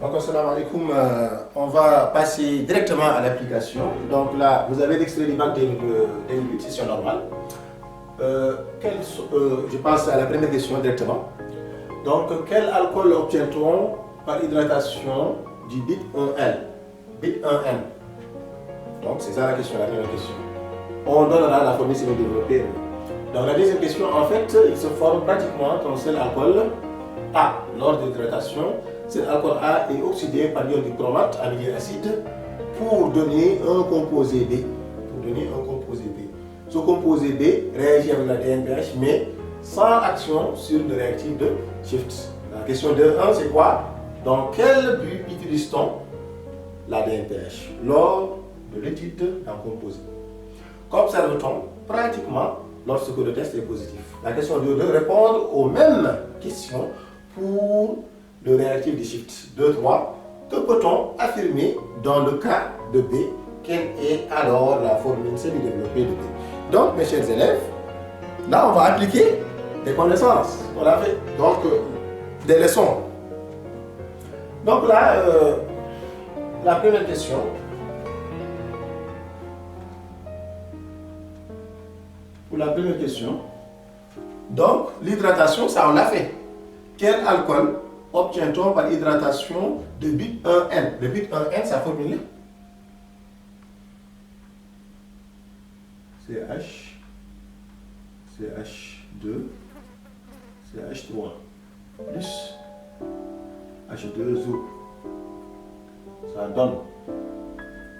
Donc, assalamu alaikum, on va passer directement à l'application. Donc là, vous avez l'extrait du bac des session normale. Je passe à la première question directement. Donc, quel alcool obtient-on par hydratation du bit 1L, bit 1N? Donc, c'est ça la question, la première question. On donnera la formule semi-développée. Dans la deuxième question, en fait, il se forme pratiquement un seul alcool A. Lors de l'hydratation, cet alcool A est oxydé par l'ion du chromate à milieu acide pour donner un composé B. Ce composé B réagit avec la DNPH, mais sans action sur le réactif de Schiff. La question 2.1, c'est quoi? Dans quel but utilise-t-on la DNPH lors de l'étude d'un composé? Qu'observe-t-on pratiquement lorsque le test est positif? La question 2.2, répondre aux mêmes questions pour le réactif de Schiff. 2.3, que peut-on affirmer dans le cas de B? Quelle est alors la formule semi-développée de B? Donc, mes chers élèves, là, on va appliquer des connaissances. On a fait donc des leçons. Donc là, la première question. Pour la première question, donc l'hydratation, ça on l'a fait. Quel alcool obtient-on par hydratation de bit 1N? Le bit 1N, ça formule CH, CH2, CH3 plus H2O. Ça donne.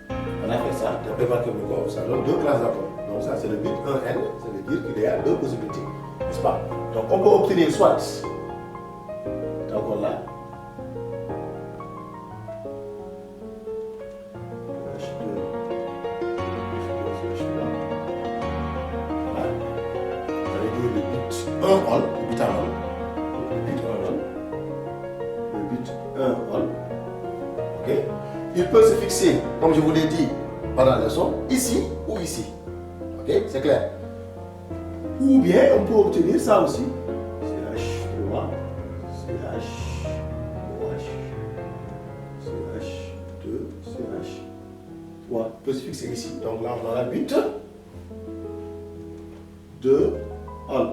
On a fait ça, d'après votre corps, ça donne deux classes d'alcool. Donc ça c'est le bit 1N, ça veut dire qu'il y a deux possibilités, n'est-ce pas? Donc on peut obtenir soit cet alcool-là, H2, le butanol, le but 1-ol. Ok? Il peut se fixer, comme je vous l'ai dit pendant la leçon, ici ou ici. Ok? C'est clair. Ou bien on peut obtenir ça aussi. CH3, CH2, CH3. Il peut se fixer ici. Donc là on a la but 2-ol.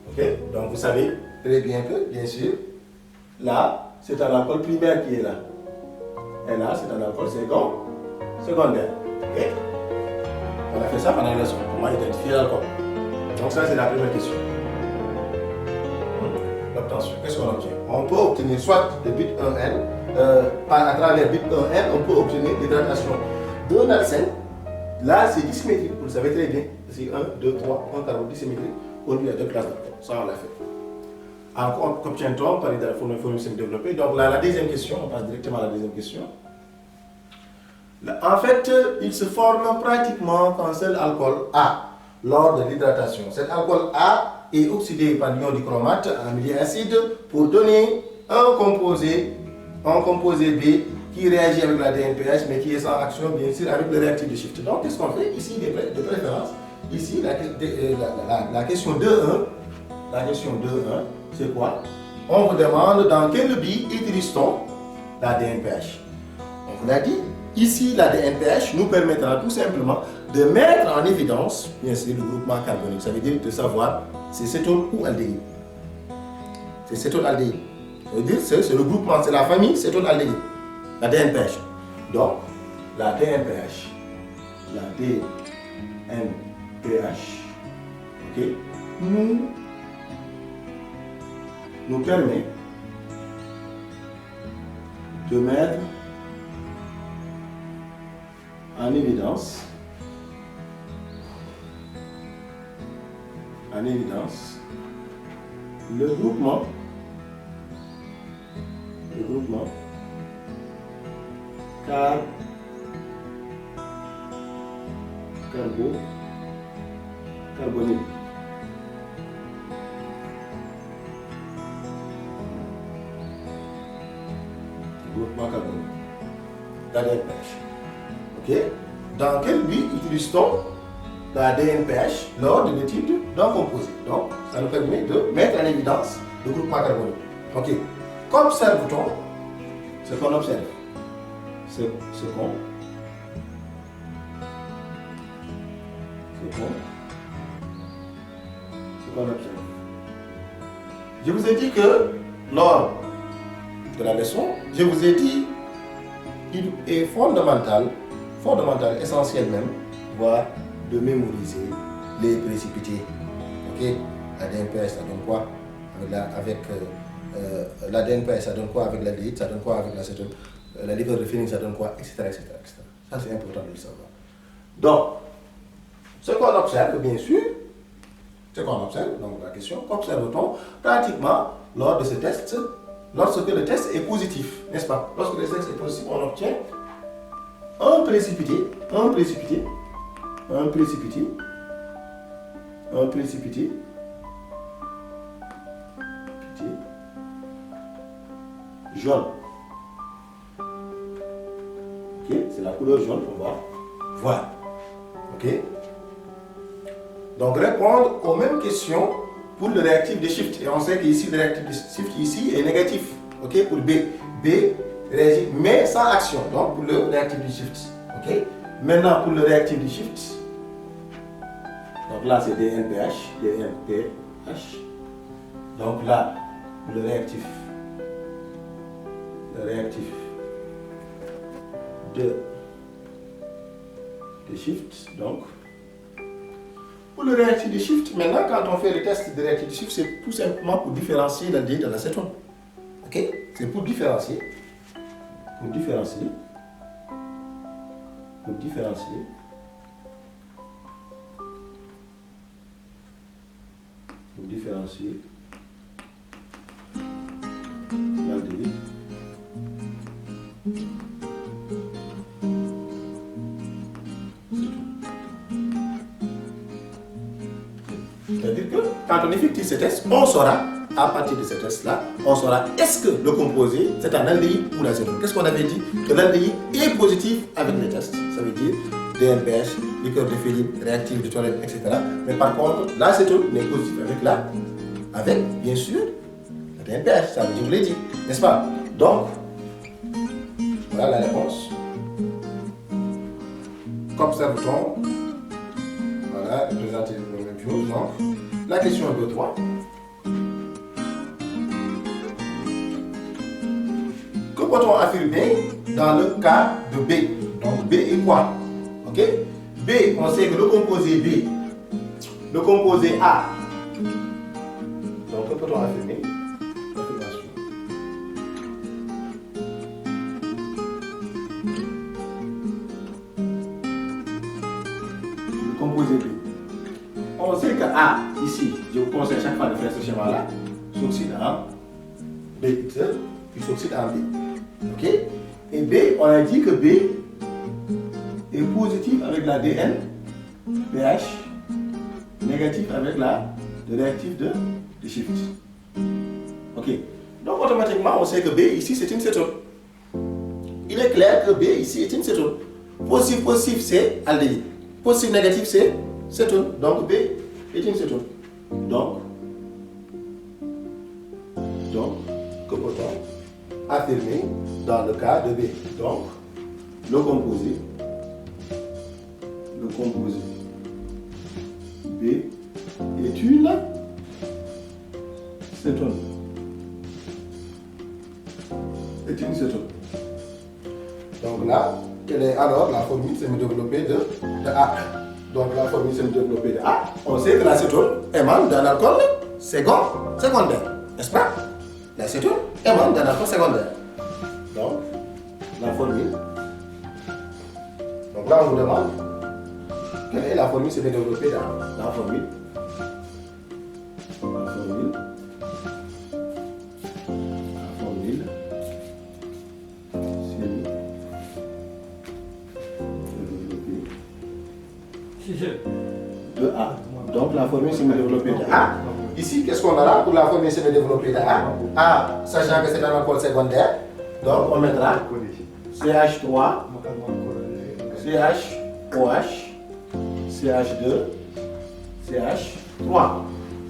Ok? Donc vous savez très bien que, bien sûr, là, c'est un alcool primaire qui est là. Et là, c'est un alcool secondaire. Ok? On a fait ça pendant la leçon. Comment identifier l'alcool? Donc ça, c'est la première question. L'obtention. Qu'est-ce qu'on obtient? On peut obtenir soit le bit 1N, à travers bit 1N, on peut obtenir l'hydratation d'un alcène. Là, c'est dissymétrique, vous le savez très bien. C'est 1, 2, 3, 1 carbone dissymétrique. Au lieu de deux classes d'alcool. Ça, on l'a fait. Encore, qu'obtient-on par la formule semi-développée? Donc là, la deuxième question, on passe directement à la deuxième question. Là, en fait, il se forme pratiquement qu'un seul alcool A lors de l'hydratation. Cet alcool A est oxydé par l'ion du chromate en milieu acide pour donner un composé B qui réagit avec la DNPH mais qui est sans action, bien sûr, avec le réactif de Schiff. Donc, qu'est-ce qu'on fait ici de préférence? Ici, la question 2.1, c'est quoi? On vous demande dans quel but utilise-t-on la DNPH? On vous l'a dit, ici la DNPH nous permettra tout simplement de mettre en évidence, bien sûr, le groupement carbonique. Ça veut dire de savoir c'est cétone ou aldéhyde. C'est cétone-aldéhyde. Ça veut dire c'est le groupement, c'est la famille cétone-aldéhyde. La DNPH. Donc, la DNPH, ok, nous permet de mettre en évidence le groupement carbonique. Groupement carbonique. La DNPH. Ok? Dans quel but utilise-t-on la DNPH lors de l'étude d'un composé? Donc, ça nous permet de mettre en évidence le groupement carbonique. Ok? Qu'observe-t-on ce qu'on observe, ce qu'on observe. Je vous ai dit que lors de la leçon, je vous ai dit qu'il est fondamental, essentiel même, voire de mémoriser les précipités. Ok, la DNPS, ça donne quoi avec la DNPS, ça donne quoi avec l'aldéhyde, ça donne quoi avec l'acétone, la liver de feeling, ça donne quoi, etc. Ça, c'est important de le savoir. Donc, ce qu'on observe, bien sûr, donc la question, qu'observe-t-on pratiquement lors de ce test, lorsque le test est positif, n'est-ce pas? Lorsque le test est positif, on obtient un précipité jaune. Ok, c'est la couleur jaune qu'on va voir. Ok. Donc répondre aux mêmes questions pour le réactif de Shift. Et on sait qu'ici le réactif de Shift ici est négatif. Ok, pour B. B réagit mais sans action. Donc pour le réactif de Shift. Ok. Maintenant pour le réactif de Shift. Donc là c'est DNPH. Donc là le réactif de Shift. Donc pour le réactif de Shift, maintenant quand on fait le test de réactif de Shift, c'est tout simplement pour différencier l'aldéhyde de l'acétone. Ok, c'est pour différencier. L'aldéhyde. C'est-à-dire que quand on effectue ce test, on saura, à partir de ce test-là, on saura est-ce que le composé, c'est un aldéhyde ou l'acétone. Qu'est-ce qu'on avait dit? Que l'aldéhyde est positif avec le test. Ça veut dire DNPH, liqueur de féline, réactif de toilette, etc. Mais par contre, l'acétone n'est positif avec, bien sûr, le DNPH. Ça veut dire, je vous l'ai dit, n'est-ce pas? Donc, voilà la réponse. Qu'observe-t-on? Voilà, représenter la même chose. Donc, la question 2-3. Que peut-on affirmer dans le cas de B? Donc, B est quoi? Ok? B, on sait que le composé B, le composé A. Donc, que peut-on affirmer? Affirmation. Le composé B. On sait que A, ici, je vous conseille à chaque fois de faire ce schéma-là, s'oxyde en B, puis s'oxyde en B. Ok? Et B, on a dit que B est positif avec la DN, pH, négatif avec le réactif de Shift. Ok? Donc automatiquement, on sait que B ici c'est une cétone. Il est clair que B ici est une cétone. Positif, c'est aldéhyde. Positif, négatif, c'est cétone. Donc B est une cétone. Donc, que peut-on affirmer dans le cas de B? Donc, le composé B est une cétone. Donc là, quelle est alors la formule semi-développée de A? Donc la formule semi-développée de A, on sait que l'acétone émane d'un alcool secondaire, n'est-ce pas? L'acétone émane d'un alcool secondaire. Donc, la formule. Donc là, on vous demande quelle est la formule semi-développée de A? La formule de A. Donc la formule semi-développée de A. Ici, qu'est-ce qu'on a là pour la formule semi-développée de A? A, sachant que c'est un alcool secondaire, donc on mettra CH3, CHOH, CH2, CH3.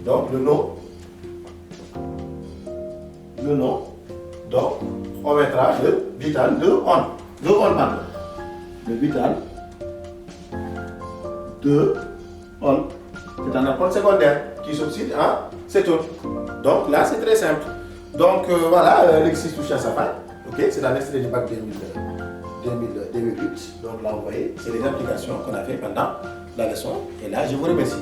Donc le nom Donc, on mettra le butane, de on pardon. Le butane, de on. C'est un alcool secondaire qui s'oxyde en cétone. Donc là, c'est très simple. Donc voilà, l'exercice touche à sa fin. Ok, c'est un extrait du bac 2008. Donc là, vous voyez, c'est les applications qu'on a fait pendant la leçon. Et là, je vous remercie.